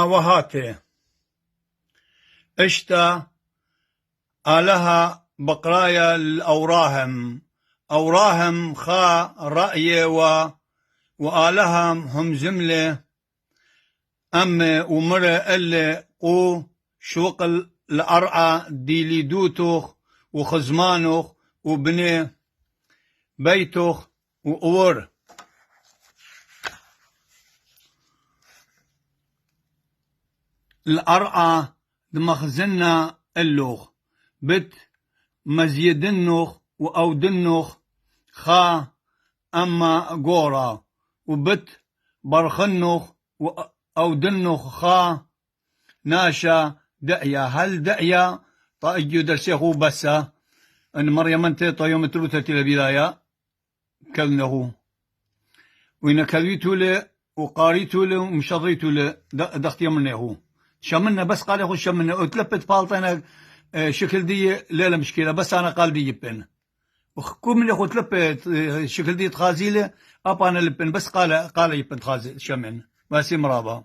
وهاته اشتا آلها بقرايا الأوراهم أوراهم خا رأي وآلها هم زملة أم ومرة اللي قو شوق الأرعى ديلي دوتوخ وخزمانوخ وبني بيتوخ وأور الأرعى دمخزنا اللوخ بت مزيدنوخ وأودنوخ خا أما قورا وبت برخنوخ وأودنوخ خا ناشا دعيا هل دعيا طايجو درسيخو بسا ان مريم انت طيوم تروتة البداية كلنه وإن كذيتو له وقاريتو له ومشضيتو له دختي منه شمنا بس قال يخو شمنا وتلبت بالطينا شكل دي لا مشكلة بس أنا قال دي يبن وكم اللي خو تلبت شكل دي تخازيله أبانا لبن بس قال يبن تخازي شمن بس مرابا